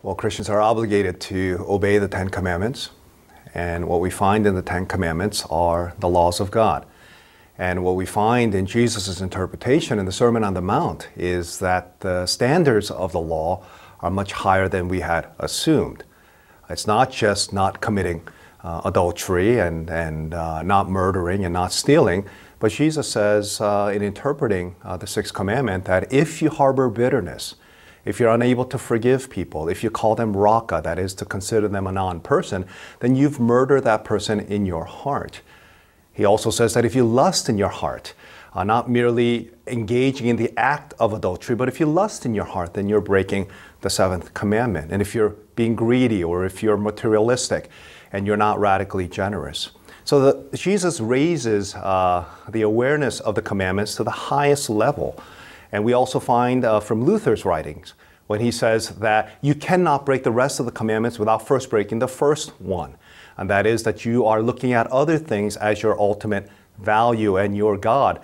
Well, Christians are obligated to obey the Ten Commandments. And what we find in the Ten Commandments are the laws of God. And what we find in Jesus' interpretation in the Sermon on the Mount is that the standards of the law are much higher than we had assumed. It's not just not committing adultery and not murdering and not stealing, but Jesus says in interpreting the Sixth Commandment that if you harbor bitterness, if you're unable to forgive people, if you call them vraagt, that is to consider them a non-person, then you've murdered that person in your heart. He also says that if you lust in your heart, not merely engaging in the act of adultery, but if you lust in your heart, then you're breaking the seventh commandment. And if you're being greedy or if you're materialistic and you're not radically generous. So Jesus raises the awareness of the commandments to the highest level. And we also find from Luther's writings when he says that you cannot break the rest of the commandments without first breaking the first one. And that is that you are looking at other things as your ultimate value and your God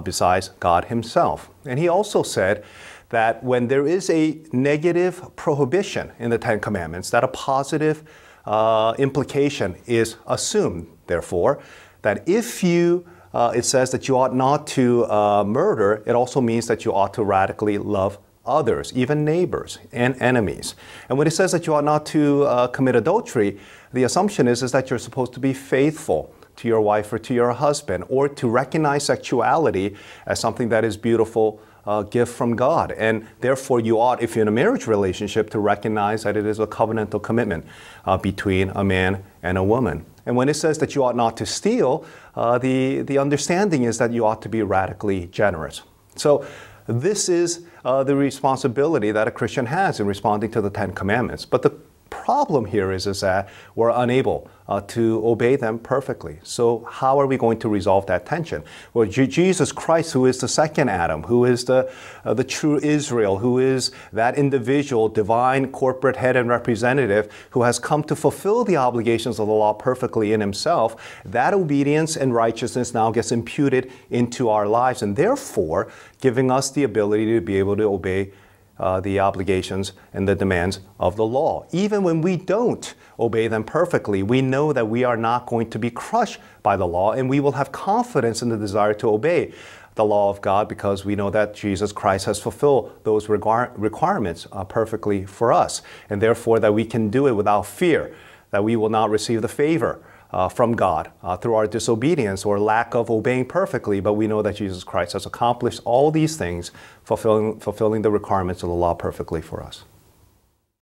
besides God himself. And he also said that when there is a negative prohibition in the Ten Commandments, that a positive implication is assumed. Therefore, that if you it says that you ought not to murder, it also means that you ought to radically love others, even neighbors and enemies. And when it says that you ought not to commit adultery, the assumption is that you're supposed to be faithful to your wife or to your husband, or to recognize sexuality as something that is beautiful gift from God. And therefore you ought, if you're in a marriage relationship, to recognize that it is a covenantal commitment between a man and a woman. And when it says that you ought not to steal, the understanding is that you ought to be radically generous. So this is the responsibility that a Christian has in responding to the Ten Commandments. But the problem here is that we're unable to obey them perfectly. So how are we going to resolve that tension? Well, Jesus Christ, who is the second Adam, who is the true Israel, who is that individual, divine, corporate head and representative, who has come to fulfill the obligations of the law perfectly in himself, that obedience and righteousness now gets imputed into our lives, and therefore giving us the ability to be able to obey the obligations and the demands of the law. Even when we don't obey them perfectly, we know that we are not going to be crushed by the law, and we will have confidence in the desire to obey the law of God because we know that Jesus Christ has fulfilled those requirements perfectly for us, and therefore that we can do it without fear, that we will not receive the favor from God through our disobedience or lack of obeying perfectly, but we know that Jesus Christ has accomplished all these things, fulfilling the requirements of the law perfectly for us.